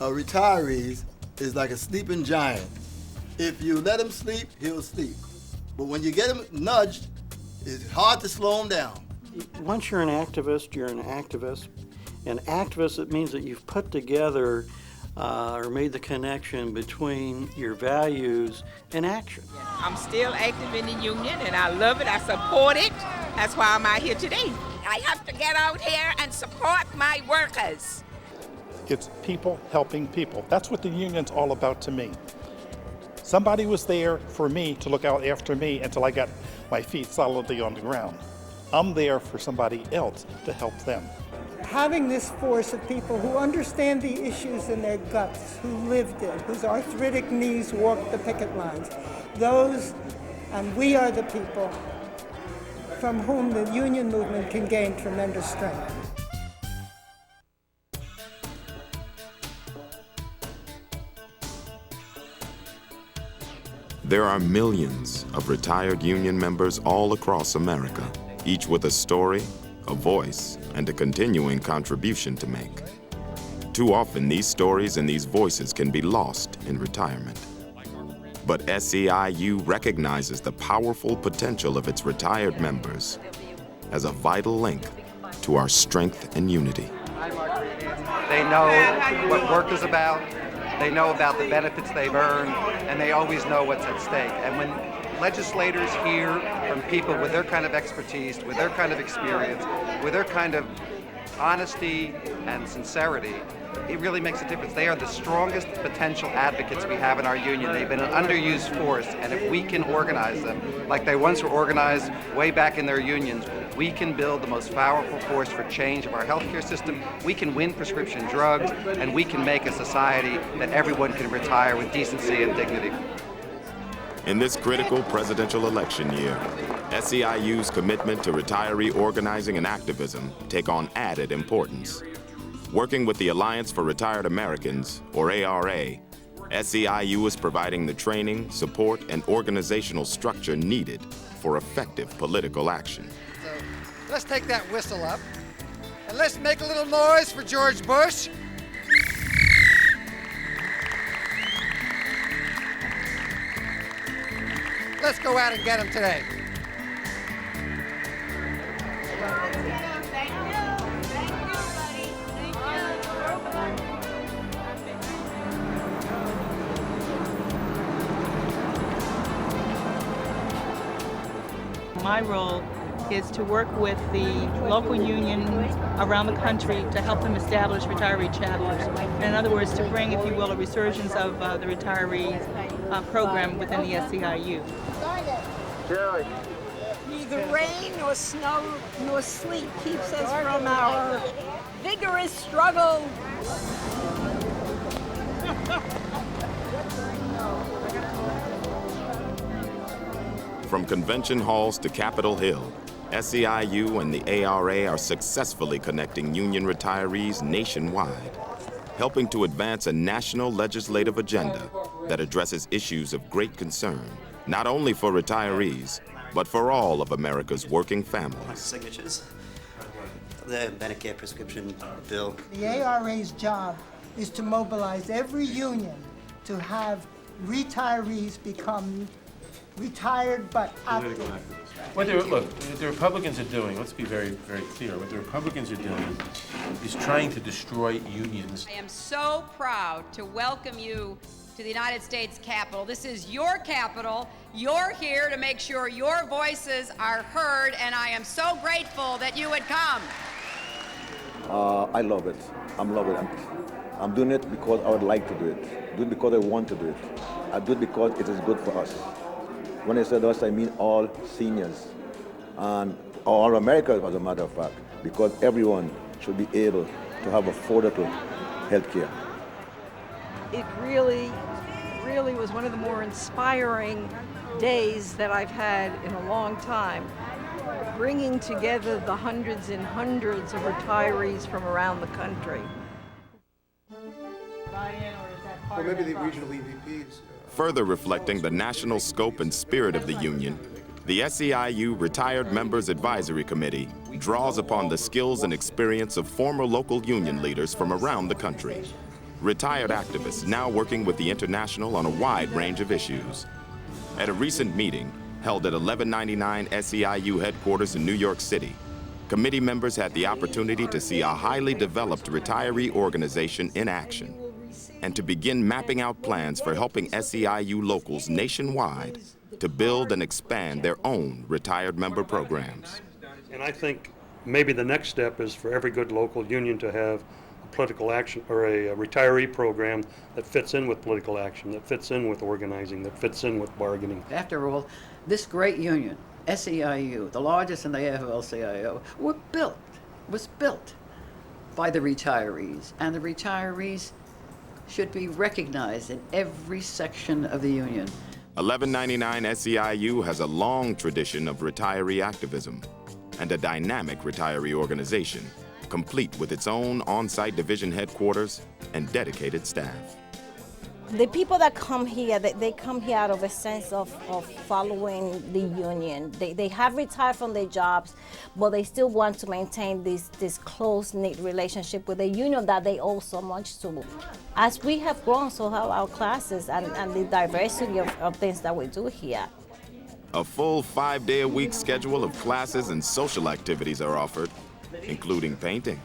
Retirees is like a sleeping giant. If you let him sleep, he'll sleep. But when you get him nudged, it's hard to slow him down. Once you're an activist, you're an activist. An activist, it means that you've put together or made the connection between your values and action. I'm still active in the union, and I love it. I support it. That's why I'm out here today. I have to get out here and support my workers. It's people helping people. That's what the union's all about to me. Somebody was there for me to look out after me until I got my feet solidly on the ground. I'm there for somebody else to help them. Having this force of people who understand the issues in their guts, who lived it, whose arthritic knees walked the picket lines, those, and we are the people from whom the union movement can gain tremendous strength. There are millions of retired union members all across America, each with a story, a voice, and a continuing contribution to make. Too often, these stories and these voices can be lost in retirement. But SEIU recognizes the powerful potential of its retired members as a vital link to our strength and unity. They know what work is about, they know about the benefits they've earned, and they always know what's at stake. And when legislators hear from people with their kind of expertise, with their kind of experience, with their kind of honesty and sincerity, it really makes a difference. They are the strongest potential advocates we have in our union. They've been an underused force, and if we can organize them like they once were organized way back in their unions, we can build the most powerful force for change of our healthcare system. We can win prescription drugs, and we can make a society that everyone can retire with decency and dignity. In this critical presidential election year, SEIU's commitment to retiree organizing and activism take on added importance. Working with the Alliance for Retired Americans, or ARA, SEIU is providing the training, support, and organizational structure needed for effective political action. So let's take that whistle up, and let's make a little noise for George Bush. Let's go out and get him today. My role is to work with the local unions around the country to help them establish retiree chapters. In other words, to bring, if you will, a resurgence of the retiree program within the SEIU. Neither rain nor snow nor sleet keeps us from our vigorous struggle. From convention halls to Capitol Hill, SEIU and the ARA are successfully connecting union retirees nationwide, helping to advance a national legislative agenda that addresses issues of great concern, not only for retirees, but for all of America's working families. Signatures. The Medicare prescription bill. The ARA's job is to mobilize every union to have retirees become retired but active. What the Republicans are doing, let's be very, very clear, what the Republicans are doing is trying to destroy unions. I am so proud to welcome you to the United States Capitol. This is your Capitol. You're here to make sure your voices are heard, and I am so grateful that you would come. I love it. I'm loving it. I'm doing it because I would like to do it. Do it because I want to do it. I do it because it is good for us. When I said us, I mean all seniors and all America, as a matter of fact, because everyone should be able to have affordable health care. It really was one of the more inspiring days that I've had in a long time, bringing together the hundreds and hundreds of retirees from around the country. Or maybe the regional EVPs. Further reflecting the national scope and spirit of the union, the SEIU Retired Members Advisory Committee draws upon the skills and experience of former local union leaders from around the country. retired activists now working with the International on a wide range of issues. At a recent meeting held at 1199 SEIU headquarters in New York City, committee members had the opportunity to see a highly developed retiree organization in action and to begin mapping out plans for helping SEIU locals nationwide to build and expand their own retired member programs. And I think maybe the next step is for every good local union to have a political action or a retiree program that fits in with political action, that fits in with organizing, that fits in with bargaining. After all, this great union, SEIU, the largest in the AFL-CIO, was built by the retirees, and the retirees should be recognized in every section of the union. 1199 SEIU has a long tradition of retiree activism and a dynamic retiree organization, complete with its own on-site division headquarters and dedicated staff. The people that come here, they come here out of a sense of following the union. They have retired from their jobs, but they still want to maintain this close-knit relationship with the union that they owe so much to. As we have grown, so have our classes and the diversity of things that we do here. A full 5-day-a-week schedule of classes and social activities are offered, including painting,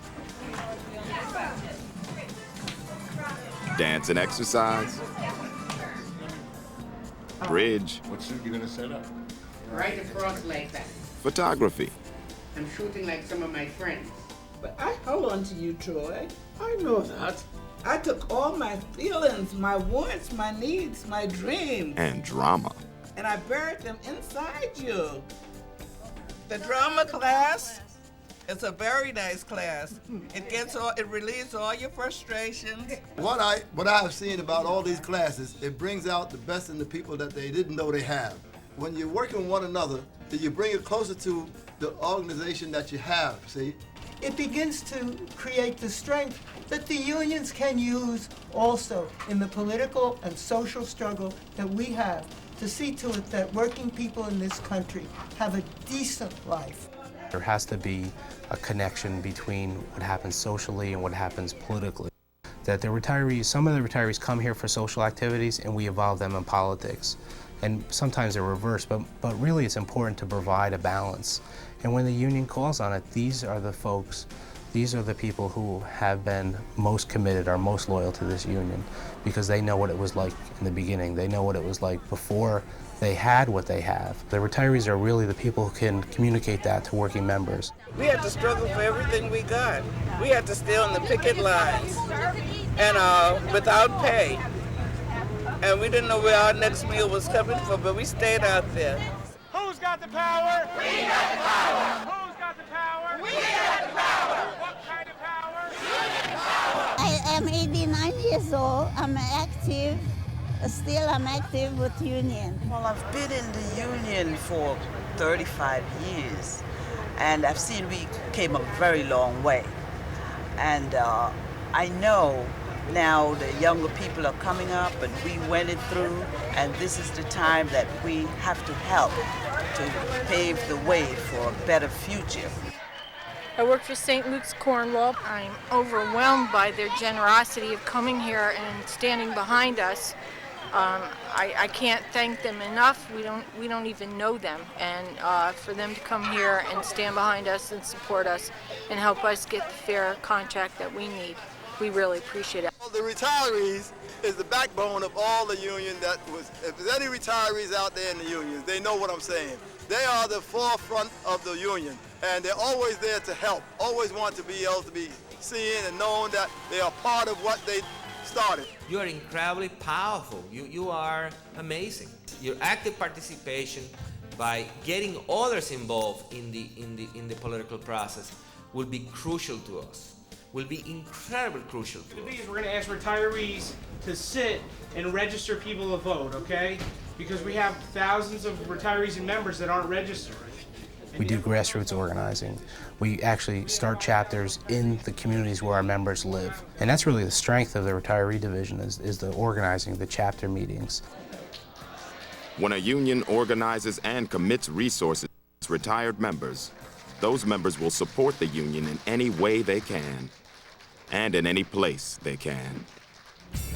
dance and exercise, bridge, what suit you gonna set up? Right across like that. photography, I'm shooting like some of my friends. But I hold on to you, Troy. I know that. I took all my feelings, my wants, my needs, my dreams, and drama. and I buried them inside you. The drama class is a very nice class. It relieves all your frustrations. What I have seen about all these classes, it brings out the best in the people that they didn't know they have. When you're working with one another, you bring it closer to the organization that you have, see? It begins to create the strength that the unions can use also in the political and social struggle that we have to see to it that working people in this country have a decent life. There has to be a connection between what happens socially and what happens politically. That the retirees, some of the retirees come here for social activities and we involve them in politics. And sometimes they're reversed, but really it's important to provide a balance. And when the union calls on it, these are the folks, these are the people who have been most committed, are most loyal to this union, because they know what it was like in the beginning. They know what it was like before they had what they have. The retirees are really the people who can communicate that to working members. We had to struggle for everything we got. We had to stay on the picket lines and without pay. And we didn't know where our next meal was coming from, but we stayed out there. Who's got the power? We got the power. Who's got the power? We got the power. What kind of power? Union power. I am 89 years old. I'm active. Still, I'm active with union. Well, I've been in the union for 35 years, and I've seen we came a very long way. And I know now the younger people are coming up, and we went it through, and this is the time that we have to help to pave the way for a better future. I work for St. Luke's Cornwall. I'm overwhelmed by their generosity of coming here and standing behind us. I can't thank them enough. We don't even know them, and for them to come here and stand behind us and support us and help us get the fair contract that we need, we really appreciate it. The retirees is the backbone of all the union that was. If there's any retirees out there in the unions, they know what I'm saying. They are the forefront of the union, and they're always there to help. Always want to be able to be seen and known that they are part of what they started. You are incredibly powerful. You are amazing. Your active participation by getting others involved in the political process will be crucial to us. Will be incredibly crucial to us. The thing is, we're going to ask retirees to sit and register people to vote, okay? Because we have thousands of retirees and members that aren't registered. We do grassroots organizing. We actually start chapters in the communities where our members live. And that's really the strength of the retiree division is the organizing, the chapter meetings. When a union organizes and commits resources to retired members, those members will support the union in any way they can and in any place they can.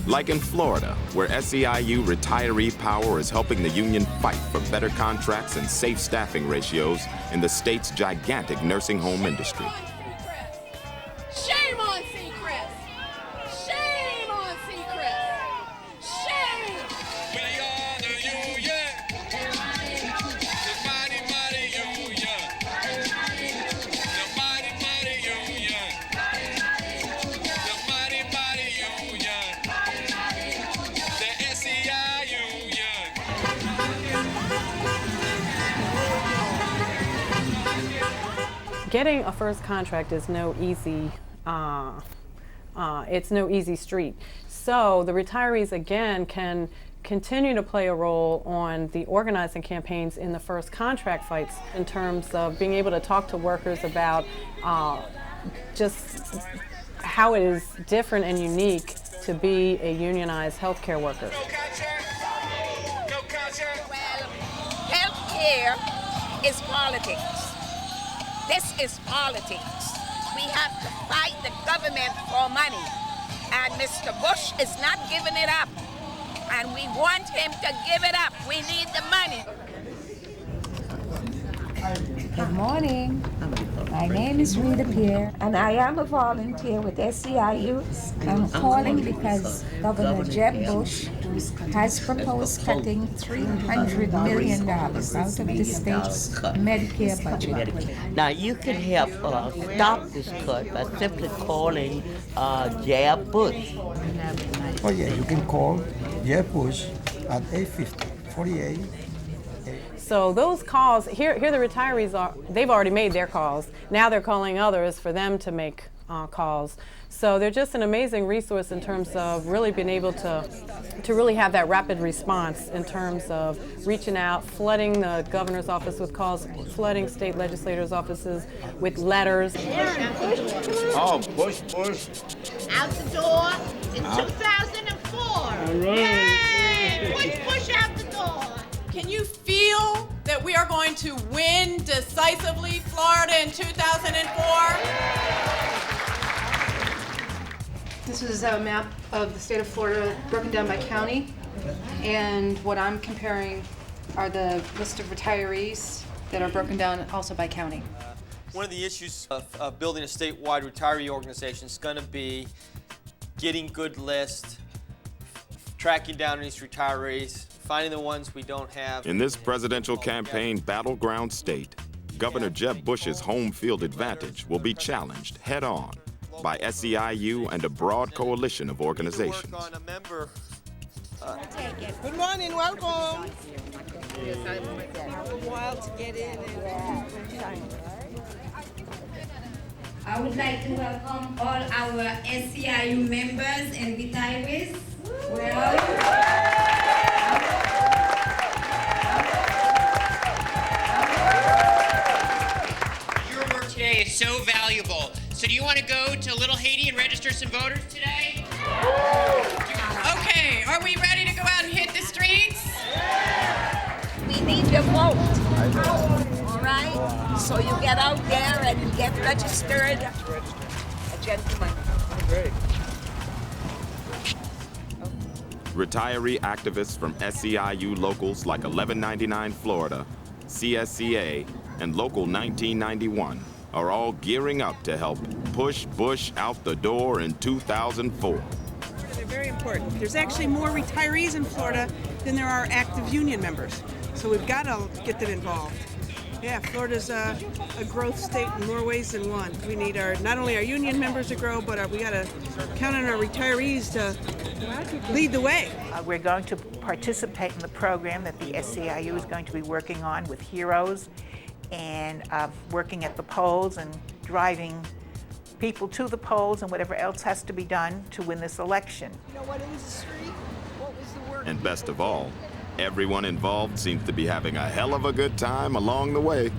Like in Florida, where SEIU Retiree Power is helping the union fight for better contracts and safe staffing ratios in the state's gigantic nursing home industry. Shame on Seacrest! Shame on Seacrest! Shame! We are the union! The mighty, mighty union! The mighty, mighty union! The mighty, mighty union! The SEI union! Getting a first contract is no easy, it's no easy street. So the retirees again can continue to play a role on the organizing campaigns in the first contract fights in terms of being able to talk to workers about just how it is different and unique to be a unionized healthcare worker. Healthcare is politics. This is politics. We have to fight the government for money. And Mr. Bush is not giving it up. And we want him to give it up. We need the money. Good morning. My name is Rita Pierre, and I am a volunteer with SEIU. I'm calling because Governor Jeb Bush has proposed cutting $300 million out of the state's Medicare budget. Now, you can help stop this cut by simply calling Jeb Bush. Oh yeah, you can call Jeb Bush at 850-48. So those calls, here the retirees they've already made their calls. Now they're calling others for them to make calls. So they're just an amazing resource in terms of really being able to really have that rapid response in terms of reaching out, flooding the governor's office with calls, flooding state legislators' offices with letters. Oh, Bush. Out the door in 2004. All right. Yay! Push out the door. Can you feel that we are going to win decisively Florida in 2004? This is a map of the state of Florida broken down by county. And what I'm comparing are the list of retirees that are broken down also by county. One of the issues of building a statewide retiree organization is going to be getting good lists, tracking down these retirees, finding the ones we don't have. In this presidential campaign battleground state, Governor Jeb Bush's home field advantage will be challenged head-on by SEIU and a broad coalition of organizations. Good morning, welcome. It took a while to get in. I would like to welcome all our SEIU members and retirees. Where are you? Your work today is so valuable. So do you want to go to Little Haiti and register some voters today? Okay, are we ready to go out and hit the streets? We need your vote. All right? So you get out there and you get registered. A gentleman. Great. Retiree activists from SEIU locals like 1199 Florida, CSCA, and Local 1991 are all gearing up to help push Bush out the door in 2004. They're very important. There's actually more retirees in Florida than there are active union members. So we've got to get them involved. Yeah, Florida's a growth state in more ways than one. We need not only our union members to grow, but we got to count on our retirees to lead the way. We're going to participate in the program that the SEIU is going to be working on with Heroes and working at the polls and driving people to the polls and whatever else has to be done to win this election. You know what is the street? What was the word? And best of all, everyone involved seems to be having a hell of a good time along the way.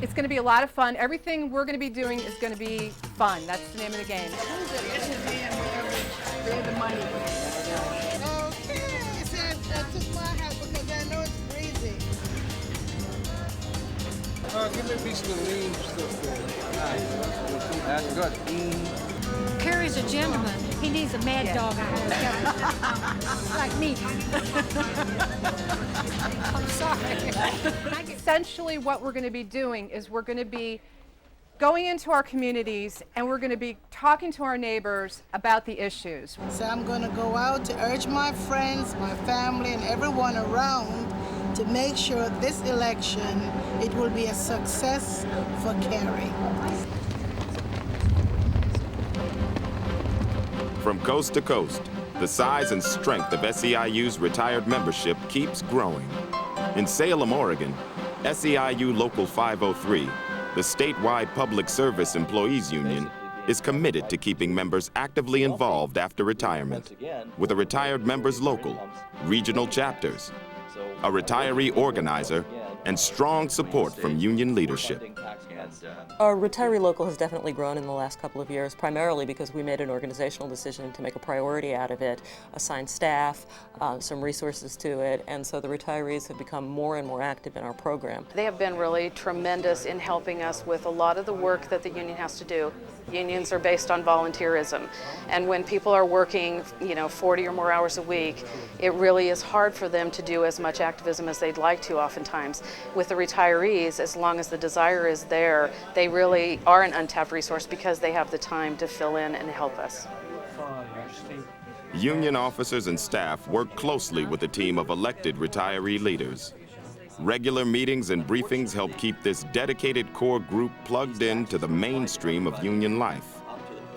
It's going to be a lot of fun. Everything we're going to be doing is going to be fun. That's the name of the game. Where the money is. Okay, I took my hat because I know it's crazy. Give me a piece of the leaves. That's good. Kerry's a gentleman. He needs a mad dog out there. Like me. I'm sorry. Essentially what we're going to be doing is we're going to be going into our communities and we're going to be talking to our neighbors about the issues. So I'm going to go out to urge my friends, my family, and everyone around to make sure this election, it will be a success for Kerry. From coast to coast, the size and strength of SEIU's retired membership keeps growing. In Salem, Oregon, SEIU Local 503, the statewide Public Service Employees Union, is committed to keeping members actively involved after retirement, with a retired members local, regional chapters, a retiree organizer, and strong support from union leadership. Our retiree local has definitely grown in the last couple of years, primarily because we made an organizational decision to make a priority out of it, assign staff, some resources to it, and so the retirees have become more and more active in our program. They have been really tremendous in helping us with a lot of the work that the union has to do. Unions are based on volunteerism, and when people are working, 40 or more hours a week, it really is hard for them to do as much activism as they'd like to oftentimes. With the retirees, as long as the desire is there, they really are an untapped resource because they have the time to fill in and help us. Union officers and staff work closely with a team of elected retiree leaders. Regular meetings and briefings help keep this dedicated core group plugged into the mainstream of union life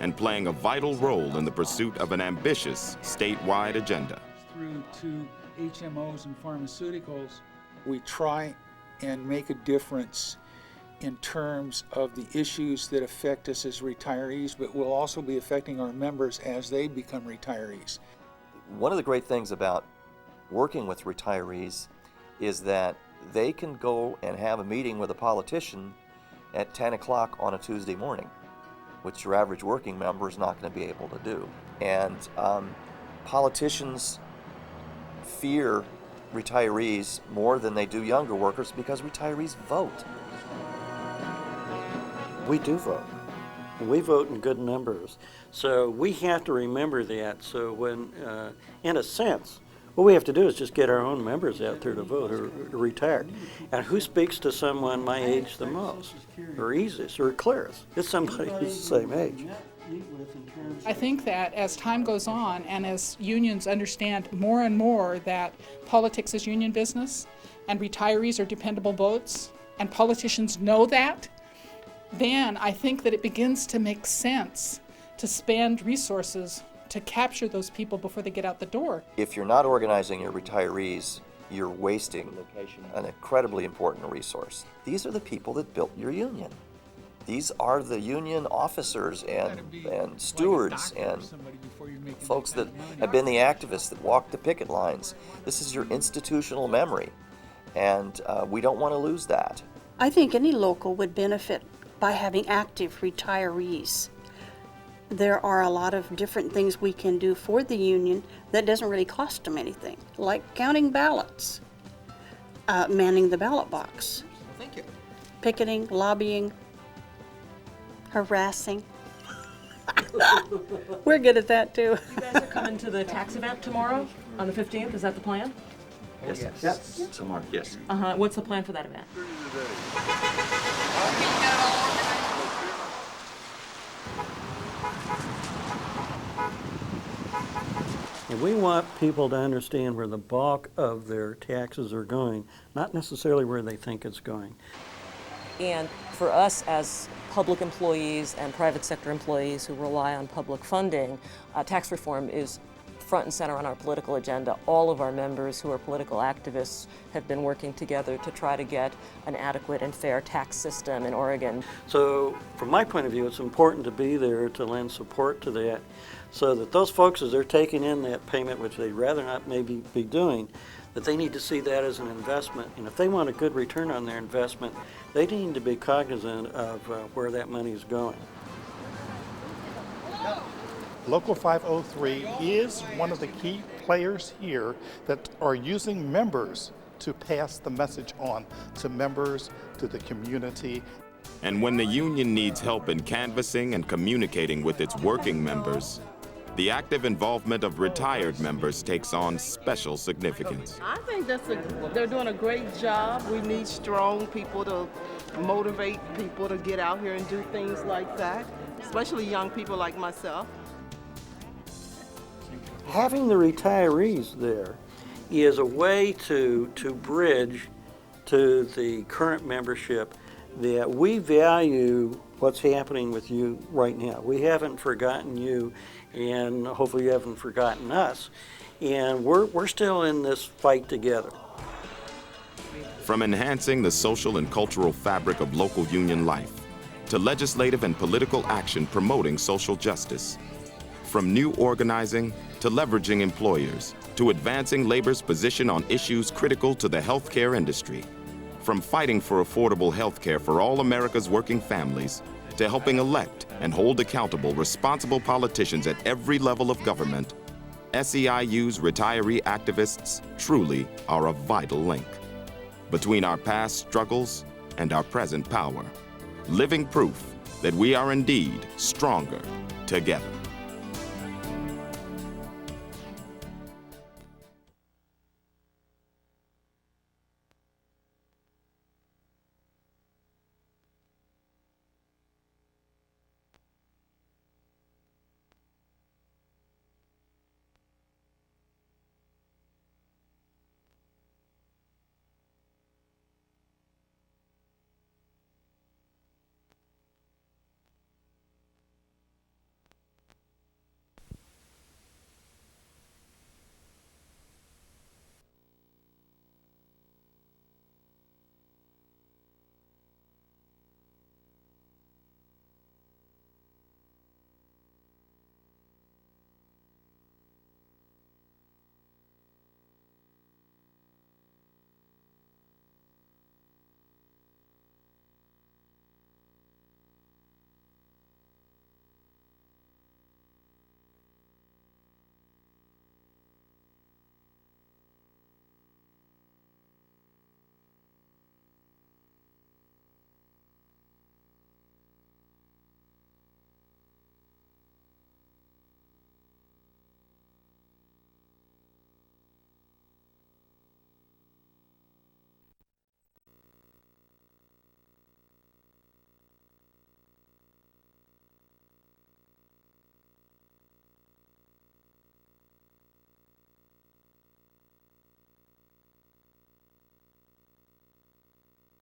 and playing a vital role in the pursuit of an ambitious statewide agenda. Through to HMOs and pharmaceuticals, we try and make a difference in terms of the issues that affect us as retirees, but will also be affecting our members as they become retirees. One of the great things about working with retirees is that they can go and have a meeting with a politician at 10 o'clock on a Tuesday morning, which your average working member is not going to be able to do. And politicians fear retirees more than they do younger workers because retirees vote. We do vote. We vote in good numbers. So we have to remember that. So when, in a sense, what we have to do is just get our own members out there to vote or retired. And who speaks to someone my age the most, or easiest, or clearest? It's somebody who's the same age. I think that as time goes on and as unions understand more and more that politics is union business and retirees are dependable votes and politicians know that, then I think that it begins to make sense to spend resources to capture those people before they get out the door. If you're not organizing your retirees, you're wasting an incredibly important resource. These are the people that built your union. These are the union officers and stewards and folks that have been the activists that walked the picket lines. This is your institutional memory, and we don't want to lose that. I think any local would benefit by having active retirees. There are a lot of different things we can do for the union that doesn't really cost them anything, like counting ballots, manning the ballot box, Thank you. picketing, lobbying, harassing. We're good at that too. You guys are coming to the tax event tomorrow on the 15th, is that the plan? Yes. Yes. Tomorrow, yes. What's the plan for that event? And we want people to understand where the bulk of their taxes are going, not necessarily where they think it's going. And for us as public employees and private sector employees who rely on public funding, tax reform is front and center on our political agenda. All of our members who are political activists have been working together to try to get an adequate and fair tax system in Oregon. So from my point of view, it's important to be there to lend support to that so that those folks, as they're taking in that payment, which they'd rather not maybe be doing, that they need to see that as an investment. And if they want a good return on their investment, they need to be cognizant of where that money is going. Local 503 is one of the key players here that are using members to pass the message on to members, to the community. And when the union needs help in canvassing and communicating with its working members, the active involvement of retired members takes on special significance. I think they're doing a great job. We need strong people to motivate people to get out here and do things like that, especially young people like myself. Having the retirees there is a way to bridge to the current membership that we value what's happening with you right now. We haven't forgotten you, and hopefully you haven't forgotten us. And we're still in this fight together. From enhancing the social and cultural fabric of local union life, to legislative and political action promoting social justice. From new organizing to leveraging employers, to advancing labor's position on issues critical to the healthcare industry. From fighting for affordable health care for all America's working families, to helping elect and hold accountable responsible politicians at every level of government, SEIU's retiree activists truly are a vital link between our past struggles and our present power, living proof that we are indeed stronger together.